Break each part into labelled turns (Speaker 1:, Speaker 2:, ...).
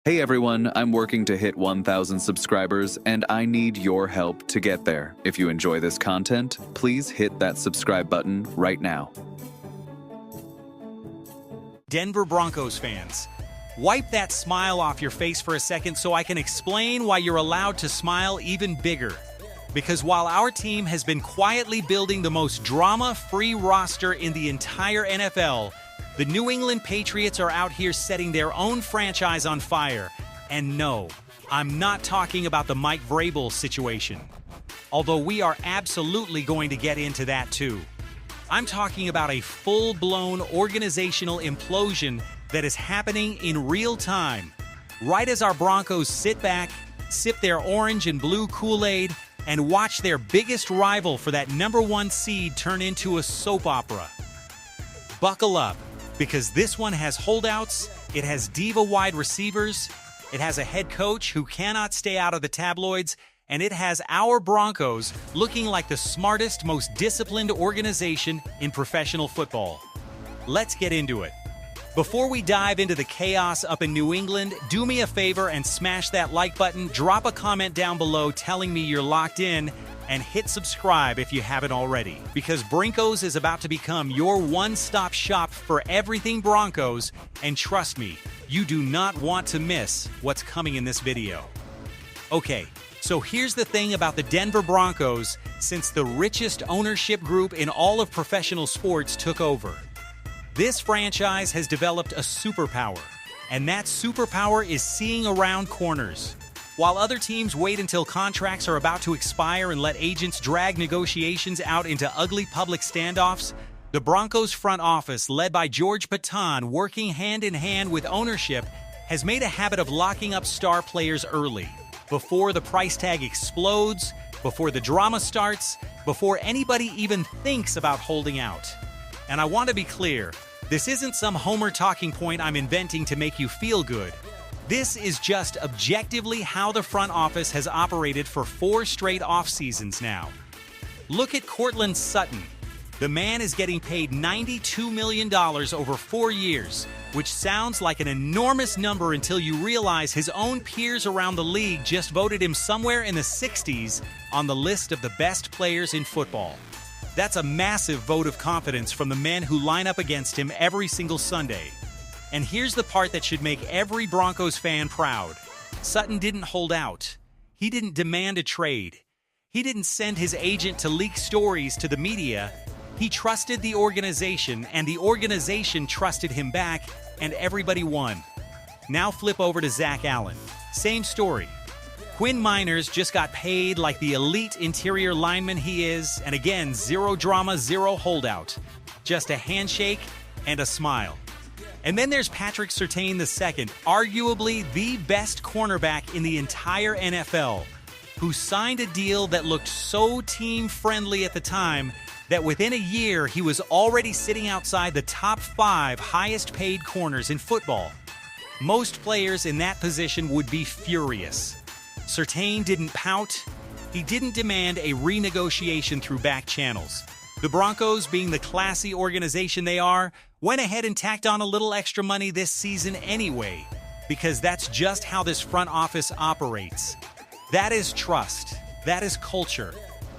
Speaker 1: Hey everyone, I'm working to hit 1,000 subscribers and I need your help to get there. If you enjoy this content, please hit that subscribe button right now.
Speaker 2: Denver Broncos fans, wipe that smile off your face for a second so I can explain why you're allowed to smile even bigger. Because while our team has been quietly building the most drama-free roster in the entire NFL, the New England Patriots are out here setting their own franchise on fire. And no, I'm not talking about the Mike Vrabel situation. Although we are absolutely going to get into that too. I'm talking about a full-blown organizational implosion that is happening in real time. Right as our Broncos sit back, sip their orange and blue Kool-Aid, and watch their biggest rival for that #1 seed turn into a soap opera. Buckle up, because this one has holdouts, it has diva wide receivers, it has a head coach who cannot stay out of the tabloids, and it has our Broncos looking like the smartest, most disciplined organization in professional football. Let's get into it. Before we dive into the chaos up in New England, do me a favor and smash that like button, drop a comment down below telling me you're locked in, and hit subscribe if you haven't already. Because Broncos is about to become your one-stop shop for everything Broncos, and trust me, you do not want to miss what's coming in this video. Okay, so here's the thing about the Denver Broncos since the richest ownership group in all of professional sports took over. This franchise has developed a superpower, and that superpower is seeing around corners. While other teams wait until contracts are about to expire and let agents drag negotiations out into ugly public standoffs, the Broncos front office, led by George Payton, working hand in hand with ownership, has made a habit of locking up star players early, before the price tag explodes, before the drama starts, before anybody even thinks about holding out. And I want to be clear, this isn't some Homer talking point I'm inventing to make you feel good. This is just objectively how the front office has operated for 4 straight off seasons now. Look at Courtland Sutton. The man is getting paid $92 million over 4 years, which sounds like an enormous number until you realize his own peers around the league just voted him somewhere in the 60s on the list of the best players in football. That's a massive vote of confidence from the men who line up against him every single Sunday. And here's the part that should make every Broncos fan proud. Sutton didn't hold out. He didn't demand a trade. He didn't send his agent to leak stories to the media. He trusted the organization, and the organization trusted him back, and everybody won. Now flip over to Zach Allen. Same story. Quinn Miners just got paid like the elite interior lineman he is, and again, zero drama, zero holdout. Just a handshake and a smile. And then there's Patrick Surtain II, arguably the best cornerback in the entire NFL, who signed a deal that looked so team-friendly at the time that within a year he was already sitting outside the top 5 highest-paid corners in football. Most players in that position would be furious. Surtain didn't pout. He didn't demand a renegotiation through back channels. The Broncos, being the classy organization they are, went ahead and tacked on a little extra money this season anyway, because that's just how this front office operates. That is trust. That is culture.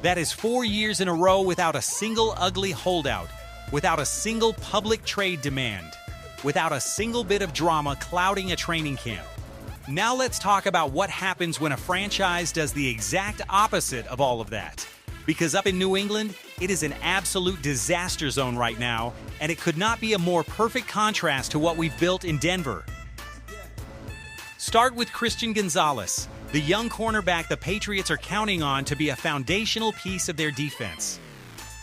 Speaker 2: That is 4 years in a row without a single ugly holdout, without a single public trade demand, without a single bit of drama clouding a training camp. Now let's talk about what happens when a franchise does the exact opposite of all of that. Because up in New England, it is an absolute disaster zone right now, and it could not be a more perfect contrast to what we've built in Denver. Start with Christian Gonzalez, the young cornerback the Patriots are counting on to be a foundational piece of their defense.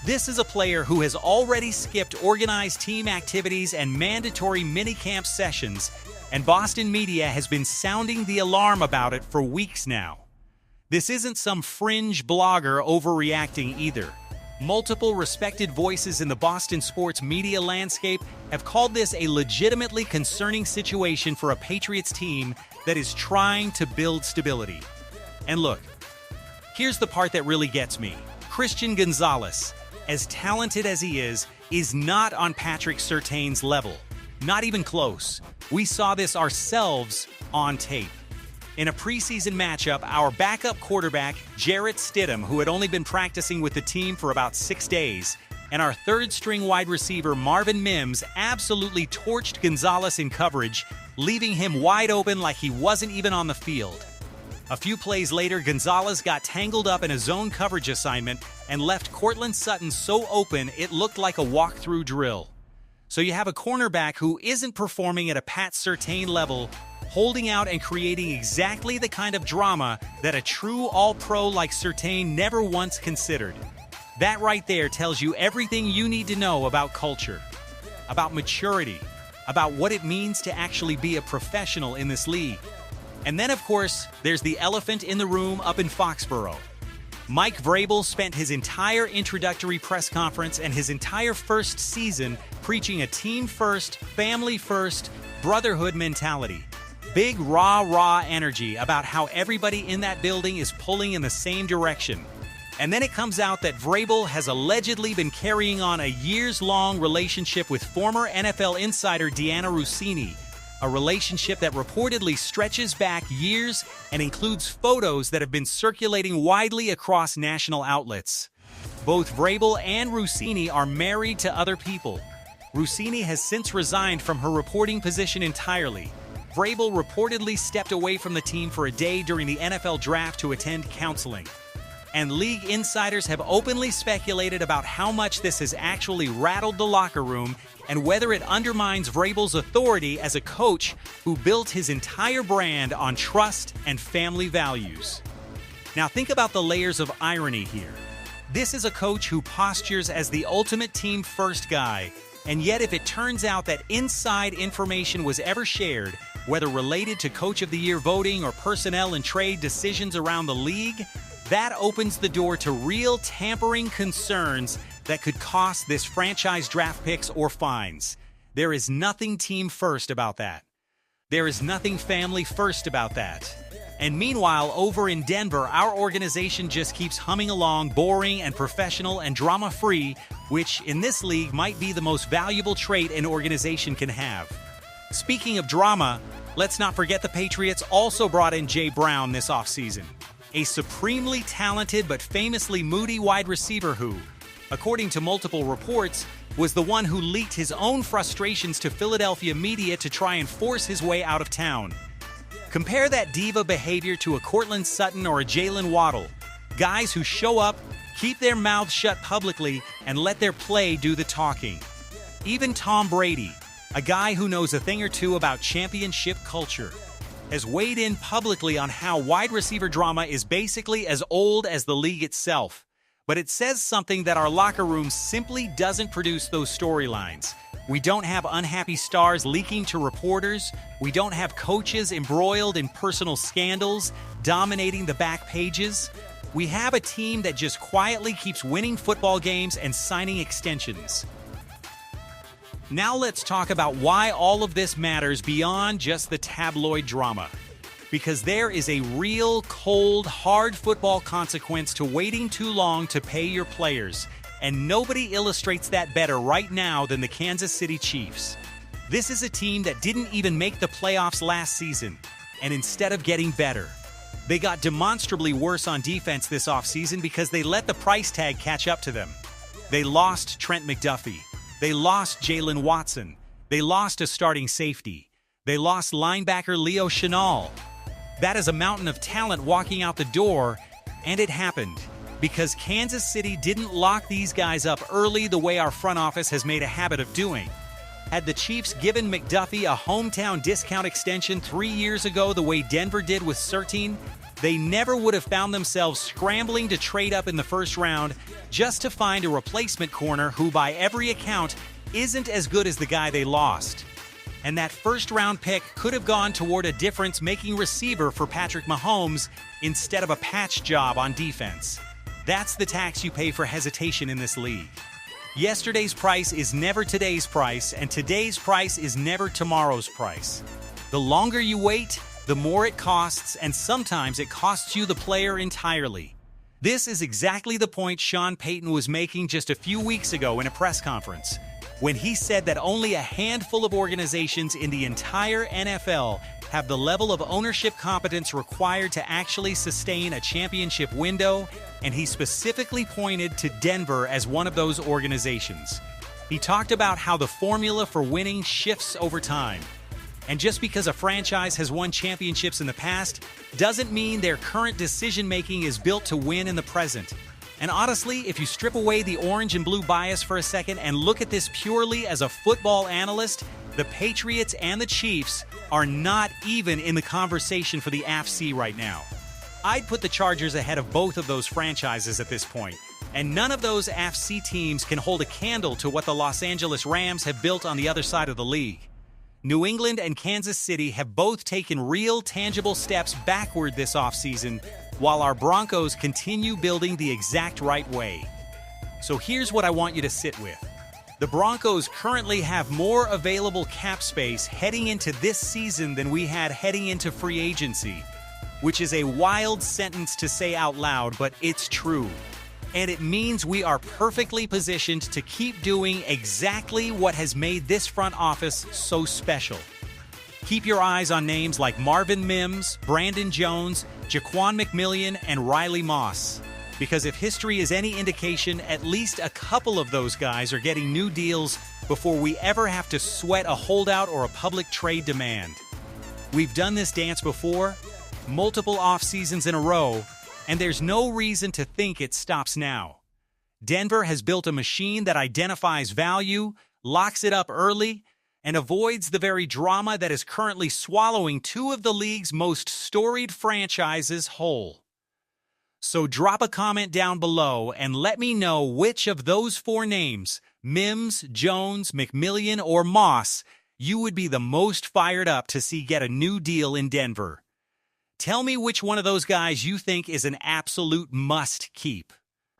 Speaker 2: This is a player who has already skipped organized team activities and mandatory minicamp sessions, and Boston media has been sounding the alarm about it for weeks now. This isn't some fringe blogger overreacting either. Multiple respected voices in the Boston sports media landscape have called this a legitimately concerning situation for a Patriots team that is trying to build stability. And look, here's the part that really gets me. Christian Gonzalez, as talented as he is not on Patrick Surtain's level. Not even close. We saw this ourselves on tape. In a preseason matchup, our backup quarterback, Jarrett Stidham, who had only been practicing with the team for about 6 days, and our third-string wide receiver, Marvin Mims, absolutely torched Gonzalez in coverage, leaving him wide open like he wasn't even on the field. A few plays later, Gonzalez got tangled up in a zone coverage assignment and left Courtland Sutton so open it looked like a walk-through drill. So you have a cornerback who isn't performing at a Pat Surtain level, holding out and creating exactly the kind of drama that a true all-pro like Surtain never once considered. That right there tells you everything you need to know about culture, about maturity, about what it means to actually be a professional in this league. And then, of course, there's the elephant in the room up in Foxborough. Mike Vrabel spent his entire introductory press conference and his entire first season preaching a team-first, family-first, brotherhood mentality. Big rah-rah energy about how everybody in that building is pulling in the same direction. And then it comes out that Vrabel has allegedly been carrying on a years-long relationship with former NFL insider Deanna Rossini, a relationship that reportedly stretches back years and includes photos that have been circulating widely across national outlets. Both Vrabel and Rossini are married to other people. Rossini has since resigned from her reporting position entirely. Vrabel reportedly stepped away from the team for a day during the NFL draft to attend counseling. And league insiders have openly speculated about how much this has actually rattled the locker room and whether it undermines Vrabel's authority as a coach who built his entire brand on trust and family values. Now think about the layers of irony here. This is a coach who postures as the ultimate team-first guy, and yet if it turns out that inside information was ever shared, whether related to Coach of the Year voting or personnel and trade decisions around the league, that opens the door to real tampering concerns that could cost this franchise draft picks or fines. There is nothing team first about that. There is nothing family first about that. And meanwhile, over in Denver, our organization just keeps humming along, boring and professional and drama-free, which in this league might be the most valuable trait an organization can have. Speaking of drama, let's not forget the Patriots also brought in Jay Brown this offseason, a supremely talented but famously moody wide receiver who, according to multiple reports, was the one who leaked his own frustrations to Philadelphia media to try and force his way out of town. Compare that diva behavior to a Courtland Sutton or a Jalen Waddle, guys who show up, keep their mouths shut publicly, and let their play do the talking. Even Tom Brady, a guy who knows a thing or two about championship culture, has weighed in publicly on how wide receiver drama is basically as old as the league itself. But it says something that our locker room simply doesn't produce those storylines. We don't have unhappy stars leaking to reporters. We don't have coaches embroiled in personal scandals, dominating the back pages. We have a team that just quietly keeps winning football games and signing extensions. Now let's talk about why all of this matters beyond just the tabloid drama. Because there is a real, cold, hard football consequence to waiting too long to pay your players, and nobody illustrates that better right now than the Kansas City Chiefs. This is a team that didn't even make the playoffs last season, and instead of getting better, they got demonstrably worse on defense this offseason because they let the price tag catch up to them. They lost Trent McDuffie. They lost Jalen Watson. They lost a starting safety. They lost linebacker Leo Chenal. That is a mountain of talent walking out the door, and it happened because Kansas City didn't lock these guys up early the way our front office has made a habit of doing. Had the Chiefs given McDuffie a hometown discount extension 3 years ago the way Denver did with Surtain, they never would have found themselves scrambling to trade up in the first round just to find a replacement corner who, by every account, isn't as good as the guy they lost. And that first-round pick could have gone toward a difference-making receiver for Patrick Mahomes instead of a patch job on defense. That's the tax you pay for hesitation in this league. Yesterday's price is never today's price, and today's price is never tomorrow's price. The longer you wait, the more it costs, and sometimes it costs you the player entirely. This is exactly the point Sean Payton was making just a few weeks ago in a press conference. when he said that only a handful of organizations in the entire NFL have the level of ownership competence required to actually sustain a championship window, and he specifically pointed to Denver as one of those organizations. He talked about how the formula for winning shifts over time. And just because a franchise has won championships in the past doesn't mean their current decision-making is built to win in the present. And honestly, if you strip away the orange and blue bias for a second and look at this purely as a football analyst, the Patriots and the Chiefs are not even in the conversation for the AFC right now. I'd put the Chargers ahead of both of those franchises at this point, and none of those AFC teams can hold a candle to what the Los Angeles Rams have built on the other side of the league. New England and Kansas City have both taken real, tangible steps backward this offseason, while our Broncos continue building the exact right way. So here's what I want you to sit with. The Broncos currently have more available cap space heading into this season than we had heading into free agency, which is a wild sentence to say out loud, but it's true. And it means we are perfectly positioned to keep doing exactly what has made this front office so special. Keep your eyes on names like Marvin Mims, Brandon Jones, Jaquan McMillian, and Riley Moss. Because if history is any indication, at least a couple of those guys are getting new deals before we ever have to sweat a holdout or a public trade demand. We've done this dance before, multiple off seasons in a row, and there's no reason to think it stops now. Denver has built a machine that identifies value, locks it up early, and avoids the very drama that is currently swallowing two of the league's most storied franchises whole. So drop a comment down below and let me know which of those four names, Mims, Jones, McMillian, or Moss, you would be the most fired up to see get a new deal in Denver. Tell me which one of those guys you think is an absolute must-keep.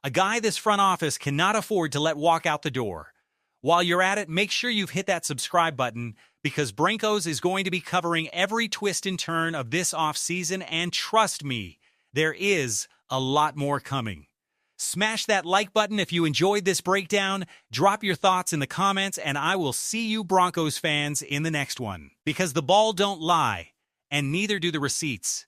Speaker 2: A guy this front office cannot afford to let walk out the door. While you're at it, make sure you've hit that subscribe button because Broncos is going to be covering every twist and turn of this offseason, and trust me, there is a lot more coming. Smash that like button if you enjoyed this breakdown, drop your thoughts in the comments, and I will see you Broncos fans in the next one. Because the ball don't lie, and neither do the receipts.